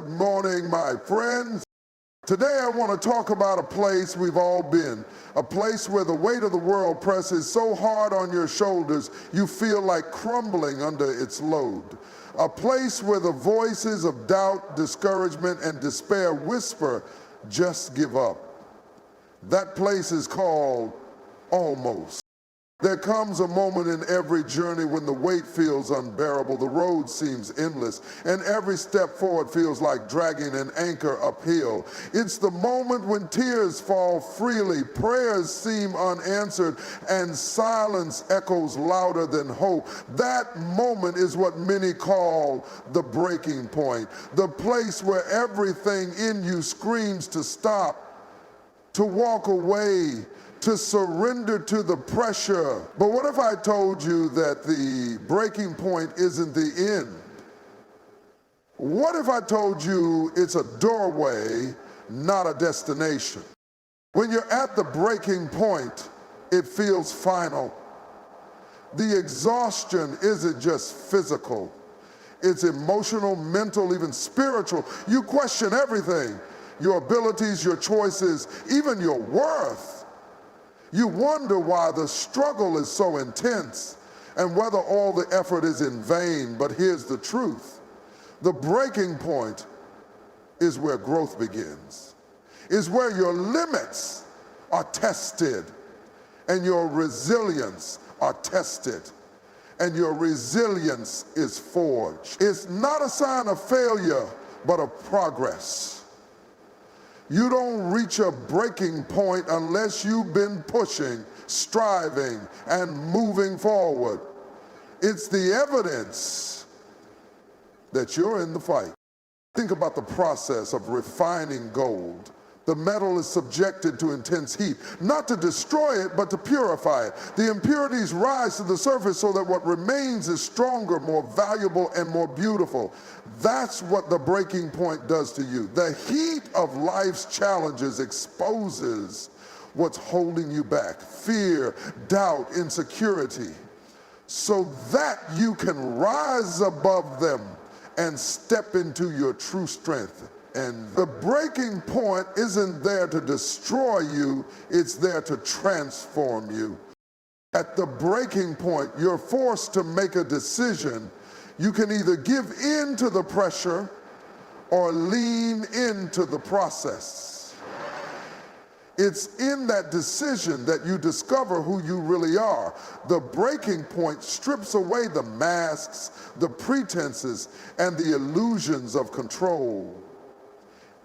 morning, my friends. Today I want to talk about a place we've all been, a place where the weight of the world presses so hard on your shoulders you feel like crumbling under its load. A place where the voices of doubt, discouragement, and despair whisper, just give up. That place is called almost. There comes a moment in every journey when the weight feels unbearable, the road seems endless, and every step forward feels like dragging an anchor uphill. It's the moment when tears fall freely, prayers seem unanswered, and silence echoes louder than hope. That moment is what many call the breaking point, the place where everything in you screams to stop, to walk away, to surrender to the pressure. But what if I told you that the breaking point isn't the end? What if I told you it's a doorway, not a destination? When you're at the breaking point, it feels final. The exhaustion isn't just physical. It's emotional, mental, even spiritual. You question everything, your abilities, your choices, even your worth. You wonder why the struggle is so intense and whether all the effort is in vain. But here's the truth. The breaking point is where growth begins, is where your limits are tested and your resilience are tested and your resilience is forged. It's not a sign of failure, but of progress. You don't reach a breaking point unless you've been pushing, striving, and moving forward. It's the evidence that you're in the fight. Think about the process of refining gold. The metal is subjected to intense heat, not to destroy it, but to purify it. The impurities rise to the surface so that what remains is stronger, more valuable, and more beautiful. That's what the breaking point does to you. The heat of life's challenges exposes what's holding you back: fear, doubt, insecurity, so that you can rise above them and step into your true strength. And the breaking point isn't there to destroy you, it's there to transform you. At the breaking point, you're forced to make a decision. You can either give in to the pressure or lean into the process. It's in that decision that you discover who you really are. The breaking point strips away the masks, the pretenses, and the illusions of control.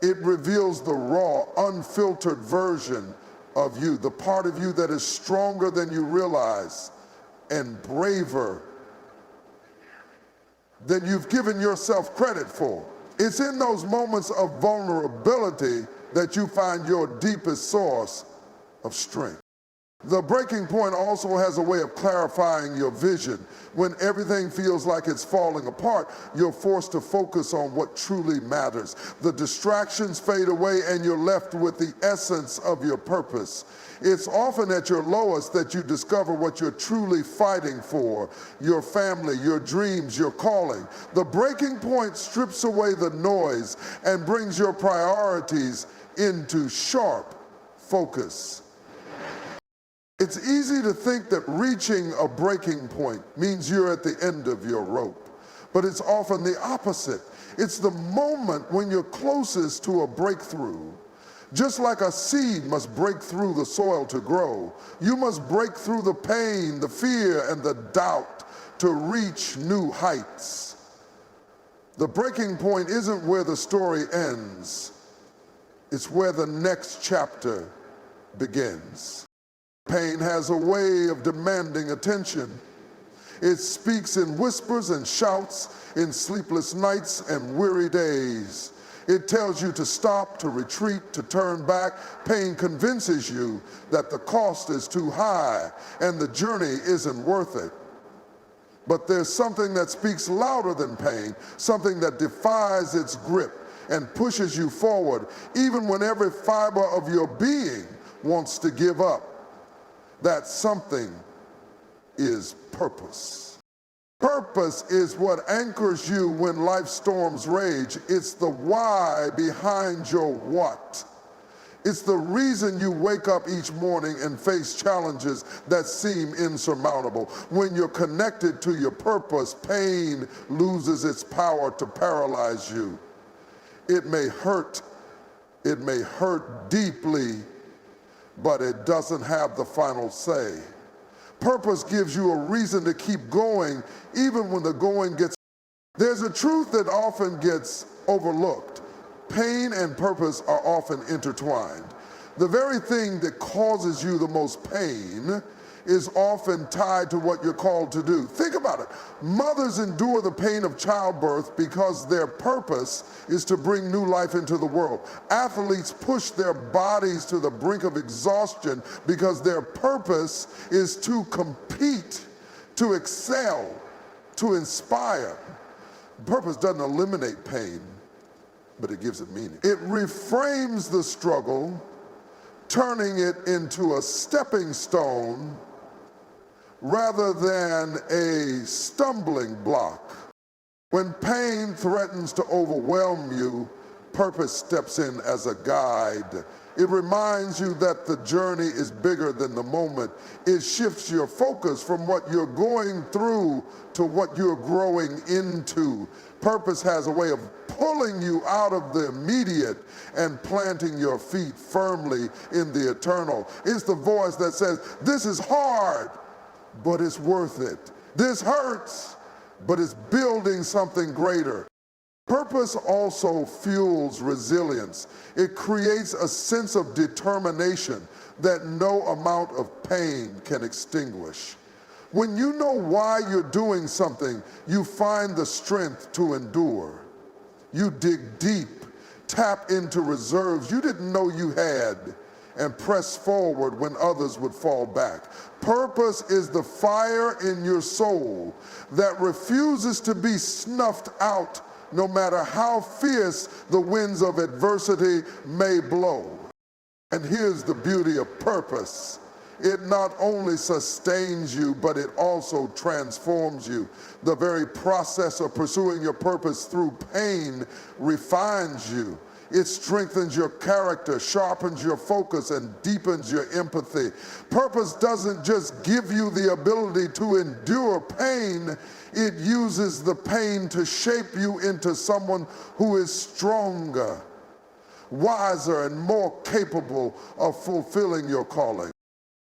It reveals the raw, unfiltered version of you, the part of you that is stronger than you realize and braver than you've given yourself credit for. It's in those moments of vulnerability that you find your deepest source of strength. The breaking point also has a way of clarifying your vision. When everything feels like it's falling apart, you're forced to focus on what truly matters. The distractions fade away and you're left with the essence of your purpose. It's often at your lowest that you discover what you're truly fighting for: your family, your dreams, your calling. The breaking point strips away the noise and brings your priorities into sharp focus. It's easy to think that reaching a breaking point means you're at the end of your rope, but it's often the opposite. It's the moment when you're closest to a breakthrough. Just like a seed must break through the soil to grow, you must break through the pain, the fear, and the doubt to reach new heights. The breaking point isn't where the story ends. It's where the next chapter begins. Pain has a way of demanding attention. It speaks in whispers and shouts, in sleepless nights and weary days. It tells you to stop, to retreat, to turn back. Pain convinces you that the cost is too high and the journey isn't worth it. But there's something that speaks louder than pain, something that defies its grip and pushes you forward, even when every fiber of your being wants to give up. That something is purpose. Purpose is what anchors you when life storms rage. It's the why behind your what. It's the reason you wake up each morning and face challenges that seem insurmountable. When you're connected to your purpose, pain loses its power to paralyze you. It may hurt deeply, but it doesn't have the final say. Purpose gives you a reason to keep going even when the going gets. There's a truth that often gets overlooked. Pain and purpose are often intertwined. The very thing that causes you the most pain is often tied to what you're called to do. Think about it. Mothers endure the pain of childbirth because their purpose is to bring new life into the world. Athletes push their bodies to the brink of exhaustion because their purpose is to compete, to excel, to inspire. Purpose doesn't eliminate pain, but it gives it meaning. It reframes the struggle, turning it into a stepping stone rather than a stumbling block. When pain threatens to overwhelm you, purpose steps in as a guide. It reminds you that the journey is bigger than the moment. It shifts your focus from what you're going through to what you're growing into. Purpose has a way of pulling you out of the immediate and planting your feet firmly in the eternal. It's the voice that says, this is hard, but it's worth it. This hurts, but it's building something greater. Purpose also fuels resilience. It creates a sense of determination that no amount of pain can extinguish. When you know why you're doing something, you find the strength to endure. You dig deep, tap into reserves you didn't know you had, and press forward when others would fall back. Purpose is the fire in your soul that refuses to be snuffed out no matter how fierce the winds of adversity may blow. And here's the beauty of purpose. It not only sustains you, but it also transforms you. The very process of pursuing your purpose through pain refines you. It strengthens your character, sharpens your focus, and deepens your empathy. Purpose doesn't just give you the ability to endure pain, it uses the pain to shape you into someone who is stronger, wiser, and more capable of fulfilling your calling.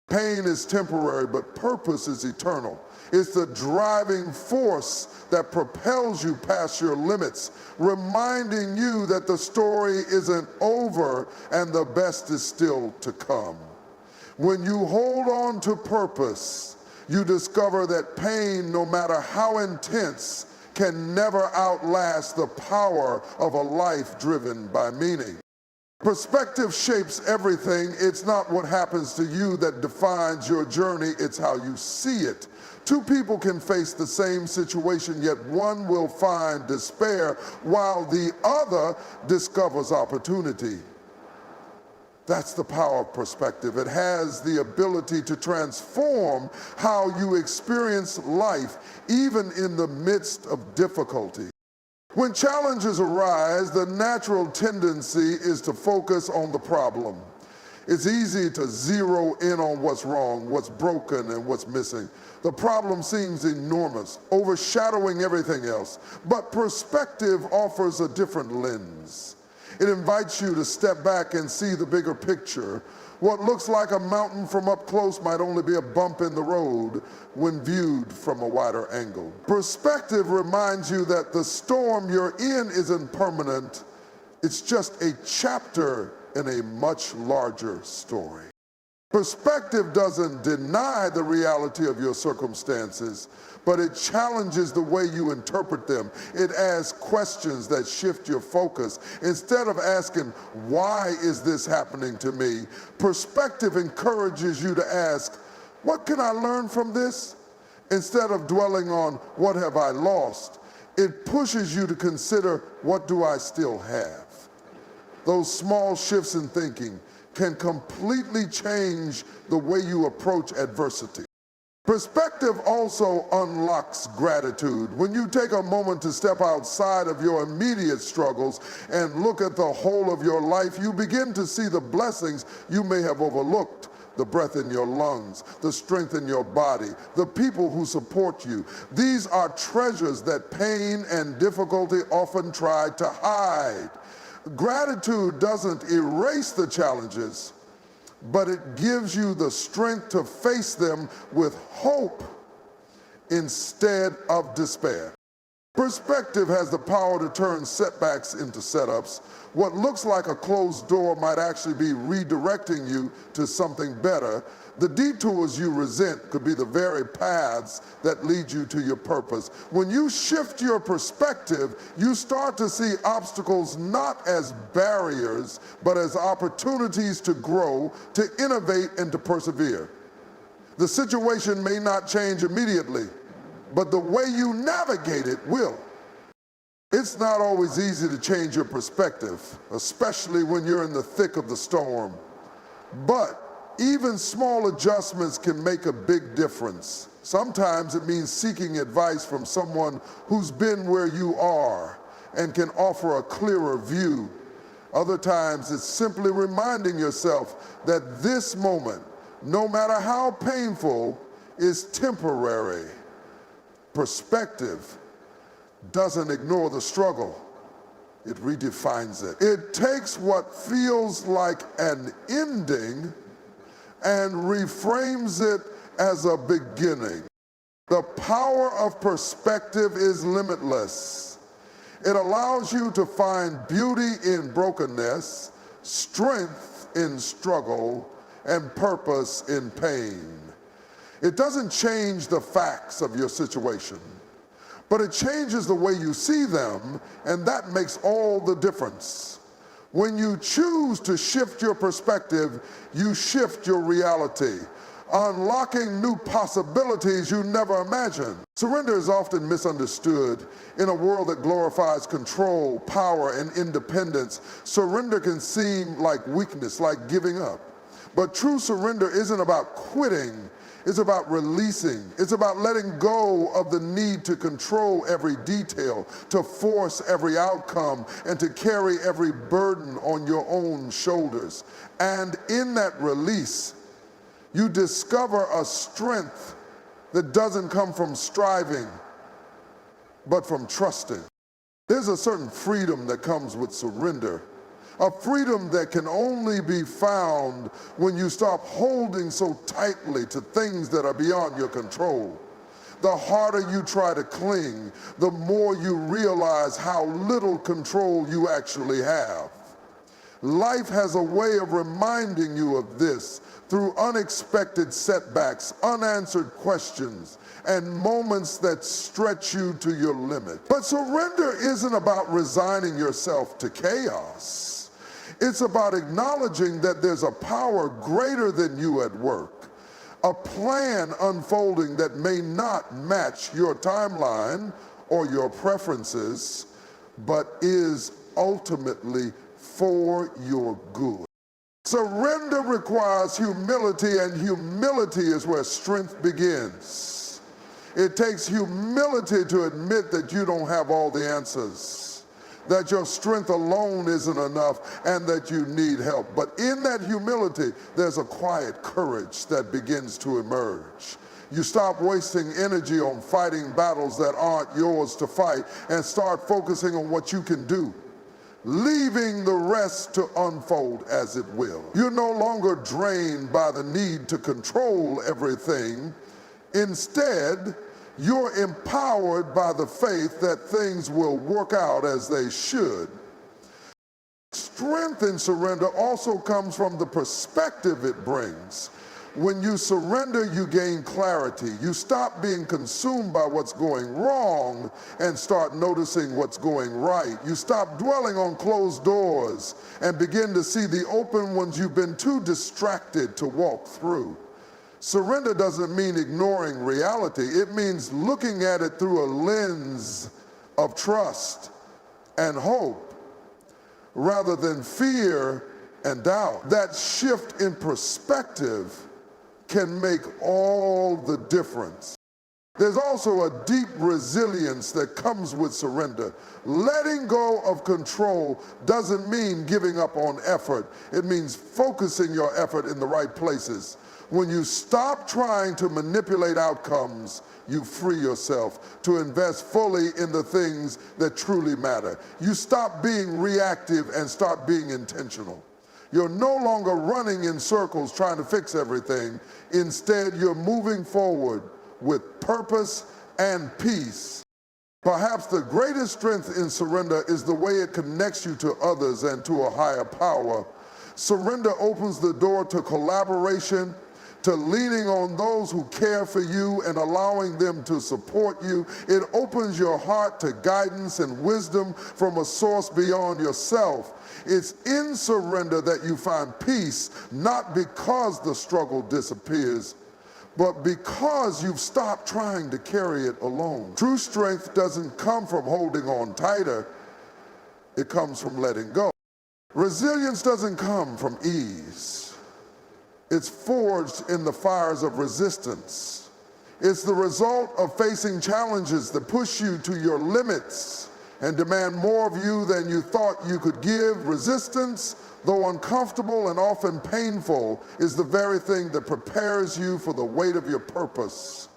Pain is temporary, but purpose is eternal. It's the driving force that propels you past your limits, reminding you that the story isn't over and the best is still to come. When you hold on to purpose, you discover that pain, no matter how intense, can never outlast the power of a life driven by meaning. Perspective shapes everything. It's not what happens to you that defines your journey, it's how you see it. Two people can face the same situation, yet one will find despair while the other discovers opportunity. That's the power of perspective. It has the ability to transform how you experience life, even in the midst of difficulty. When challenges arise, the natural tendency is to focus on the problem. It's easy to zero in on what's wrong, what's broken, and what's missing. The problem seems enormous, overshadowing everything else. But perspective offers a different lens. It invites you to step back and see the bigger picture. What looks like a mountain from up close might only be a bump in the road when viewed from a wider angle. Perspective reminds you that the storm you're in isn't permanent. It's just a chapter in a much larger story. Perspective doesn't deny the reality of your circumstances, but it challenges the way you interpret them. It asks questions that shift your focus. Instead of asking, why is this happening to me? Perspective encourages you to ask, what can I learn from this? Instead of dwelling on, what have I lost? It pushes you to consider, what do I still have? Those small shifts in thinking can completely change the way you approach adversity. Perspective also unlocks gratitude. When you take a moment to step outside of your immediate struggles and look at the whole of your life, you begin to see the blessings you may have overlooked. The breath in your lungs, the strength in your body, the people who support you. These are treasures that pain and difficulty often try to hide. Gratitude doesn't erase the challenges, but it gives you the strength to face them with hope instead of despair. Perspective has the power to turn setbacks into setups. What looks like a closed door might actually be redirecting you to something better. The detours you resent could be the very paths that lead you to your purpose. When you shift your perspective, you start to see obstacles not as barriers, but as opportunities to grow, to innovate, and to persevere. The situation may not change immediately, but the way you navigate it will. It's not always easy to change your perspective, especially when you're in the thick of the storm. But even small adjustments can make a big difference. Sometimes it means seeking advice from someone who's been where you are and can offer a clearer view. Other times it's simply reminding yourself that this moment, no matter how painful, is temporary. Perspective doesn't ignore the struggle, it redefines it. It takes what feels like an ending and reframes it as a beginning. The power of perspective is limitless. It allows you to find beauty in brokenness, strength in struggle, and purpose in pain. It doesn't change the facts of your situation, but it changes the way you see them, and that makes all the difference. When you choose to shift your perspective, you shift your reality, unlocking new possibilities you never imagined. Surrender is often misunderstood. In a world that glorifies control, power, and independence, surrender can seem like weakness, like giving up. But true surrender isn't about quitting. It's about releasing. It's about letting go of the need to control every detail, to force every outcome, and to carry every burden on your own shoulders. And in that release, you discover a strength that doesn't come from striving, but from trusting. There's a certain freedom that comes with surrender. A freedom that can only be found when you stop holding so tightly to things that are beyond your control. The harder you try to cling, the more you realize how little control you actually have. Life has a way of reminding you of this through unexpected setbacks, unanswered questions, and moments that stretch you to your limit. But surrender isn't about resigning yourself to chaos. It's about acknowledging that there's a power greater than you at work, a plan unfolding that may not match your timeline or your preferences, but is ultimately for your good. Surrender requires humility, and humility is where strength begins. It takes humility to admit that you don't have all the answers, that your strength alone isn't enough, and that you need help. But in that humility, there's a quiet courage that begins to emerge. You stop wasting energy on fighting battles that aren't yours to fight and start focusing on what you can do, leaving the rest to unfold as it will. You're no longer drained by the need to control everything. Instead, you're empowered by the faith that things will work out as they should. Strength in surrender also comes from the perspective it brings. When you surrender, you gain clarity. You stop being consumed by what's going wrong and start noticing what's going right. You stop dwelling on closed doors and begin to see the open ones you've been too distracted to walk through. Surrender doesn't mean ignoring reality. It means looking at it through a lens of trust and hope rather than fear and doubt. That shift in perspective can make all the difference. There's also a deep resilience that comes with surrender. Letting go of control doesn't mean giving up on effort. It means focusing your effort in the right places. When you stop trying to manipulate outcomes, you free yourself to invest fully in the things that truly matter. You stop being reactive and start being intentional. You're no longer running in circles trying to fix everything. Instead, you're moving forward with purpose and peace. Perhaps the greatest strength in surrender is the way it connects you to others and to a higher power. Surrender opens the door to collaboration, to leaning on those who care for you and allowing them to support you. It opens your heart to guidance and wisdom from a source beyond yourself. It's in surrender that you find peace, not because the struggle disappears, but because you've stopped trying to carry it alone. True strength doesn't come from holding on tighter, it comes from letting go. Resilience doesn't come from ease. It's forged in the fires of resistance. It's the result of facing challenges that push you to your limits and demand more of you than you thought you could give. Resistance, though uncomfortable and often painful, is the very thing that prepares you for the weight of your purpose.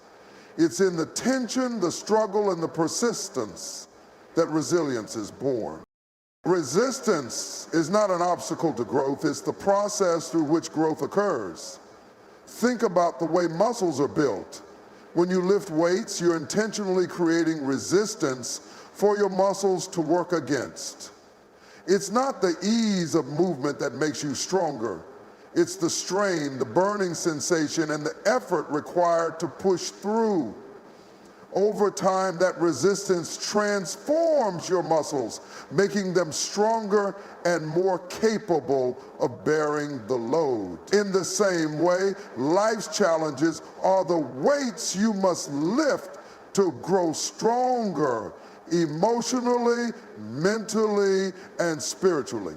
It's in the tension, the struggle, and the persistence that resilience is born. Resistance is not an obstacle to growth, it's the process through which growth occurs. Think about the way muscles are built. When you lift weights, you're intentionally creating resistance for your muscles to work against. It's not the ease of movement that makes you stronger. It's the strain, the burning sensation, and the effort required to push through. Over time, that resistance transforms your muscles, making them stronger and more capable of bearing the load. In the same way, life's challenges are the weights you must lift to grow stronger emotionally, mentally, and spiritually.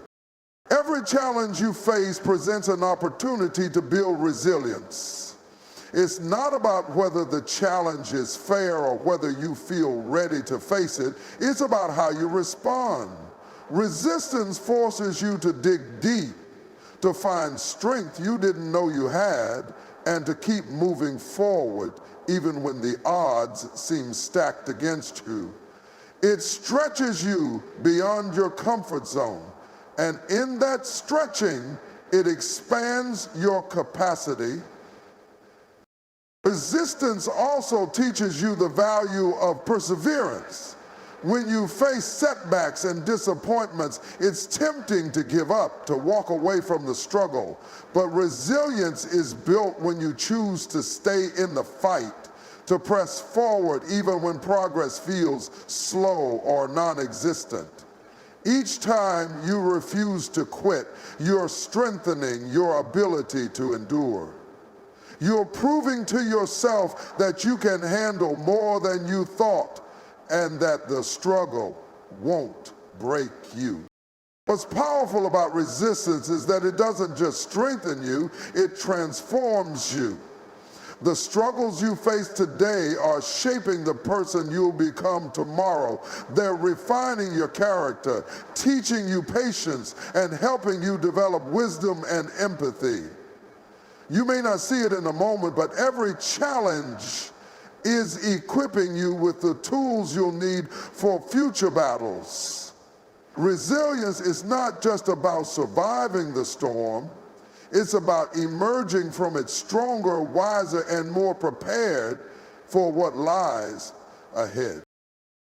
Every challenge you face presents an opportunity to build resilience. It's not about whether the challenge is fair or whether you feel ready to face it. It's about how you respond. Resistance forces you to dig deep, to find strength you didn't know you had, and to keep moving forward even when the odds seem stacked against you. It stretches you beyond your comfort zone, and in that stretching, it expands your capacity. Resistance also teaches you the value of perseverance. When you face setbacks and disappointments, it's tempting to give up, to walk away from the struggle. But resilience is built when you choose to stay in the fight, to press forward even when progress feels slow or non-existent. Each time you refuse to quit, you're strengthening your ability to endure. You're proving to yourself that you can handle more than you thought and that the struggle won't break you. What's powerful about resistance is that it doesn't just strengthen you, it transforms you. The struggles you face today are shaping the person you'll become tomorrow. They're refining your character, teaching you patience, and helping you develop wisdom and empathy. You may not see it in a moment, but every challenge is equipping you with the tools you'll need for future battles. Resilience is not just about surviving the storm, it's about emerging from it stronger, wiser, and more prepared for what lies ahead.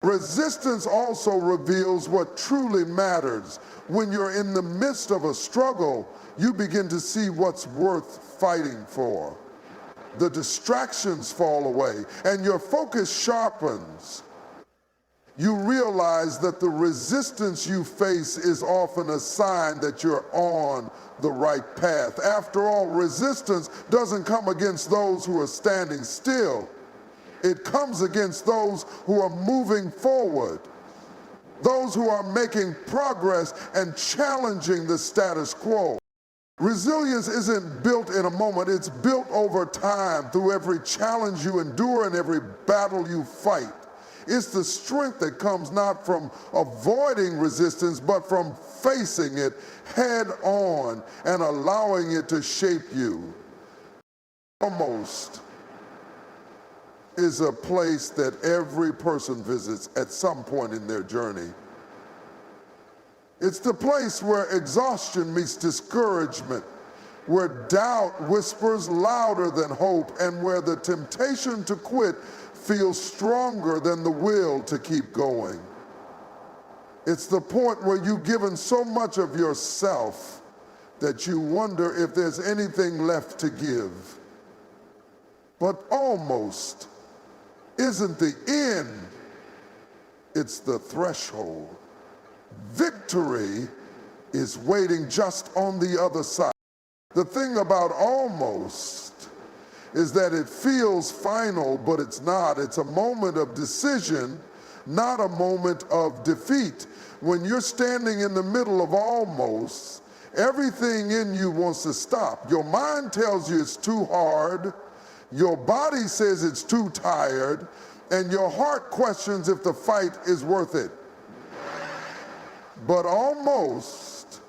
Resistance also reveals what truly matters. When you're in the midst of a struggle, you begin to see what's worth fighting for. The distractions fall away and your focus sharpens. You realize that the resistance you face is often a sign that you're on the right path. After all, resistance doesn't come against those who are standing still. It comes against those who are moving forward, those who are making progress and challenging the status quo. Resilience isn't built in a moment, it's built over time through every challenge you endure and every battle you fight. It's the strength that comes not from avoiding resistance, but from facing it head on and allowing it to shape you. Almost is a place that every person visits at some point in their journey. It's the place where exhaustion meets discouragement, where doubt whispers louder than hope, and where the temptation to quit feels stronger than the will to keep going. It's the point where you've given so much of yourself that you wonder if there's anything left to give. But almost isn't the end, it's the threshold. Victory is waiting just on the other side. The thing about almost is that it feels final, but it's not. It's a moment of decision, not a moment of defeat. When you're standing in the middle of almost, everything in you wants to stop. Your mind tells you it's too hard, your body says it's too tired, and your heart questions if the fight is worth it. But almost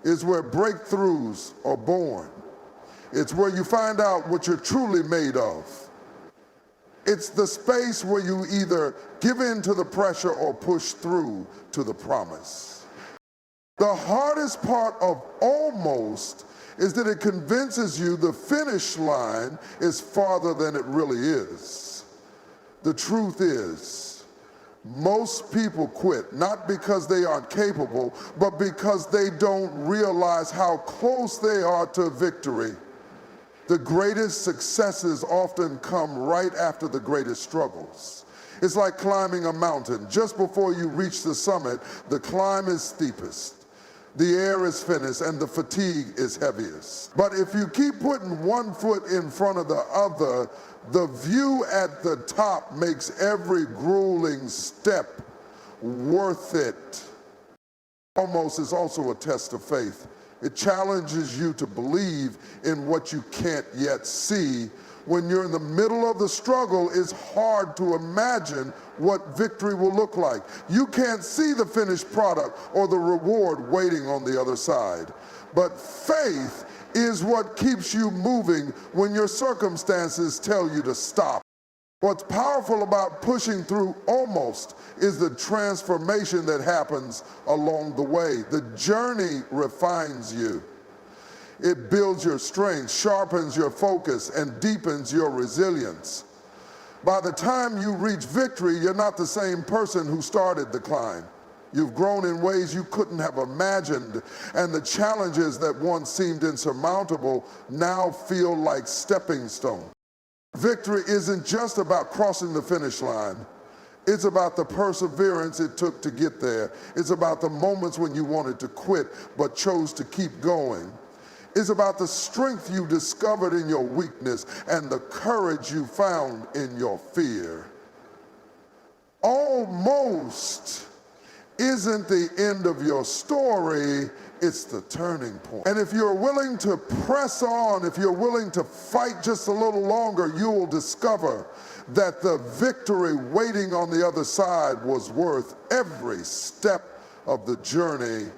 is where breakthroughs are born. It's where you find out what you're truly made of. It's the space where you either give in to the pressure or push through to the promise. The hardest part of almost is that it convinces you the finish line is farther than it really is. The truth is, most people quit, not because they aren't capable, but because they don't realize how close they are to victory. The greatest successes often come right after the greatest struggles. It's like climbing a mountain. Just before you reach the summit, the climb is steepest, the air is thinnest, and the fatigue is heaviest. But if you keep putting one foot in front of the other, the view at the top makes every grueling step worth it. Almost is also a test of faith. It challenges you to believe in what you can't yet see. When you're in the middle of the struggle, it's hard to imagine what victory will look like. You can't see the finished product or the reward waiting on the other side. But faith is what keeps you moving when your circumstances tell you to stop. What's powerful about pushing through almost is the transformation that happens along the way. The journey refines you. It builds your strength, sharpens your focus, and deepens your resilience. By the time you reach victory, you're not the same person who started the climb. You've grown in ways you couldn't have imagined, and the challenges that once seemed insurmountable now feel like stepping stones. Victory isn't just about crossing the finish line. It's about the perseverance it took to get there. It's about the moments when you wanted to quit but chose to keep going. It's about the strength you discovered in your weakness and the courage you found in your fear. Almost isn't the end of your story, it's the turning point. And if you're willing to press on, if you're willing to fight just a little longer, you will discover that the victory waiting on the other side was worth every step of the journey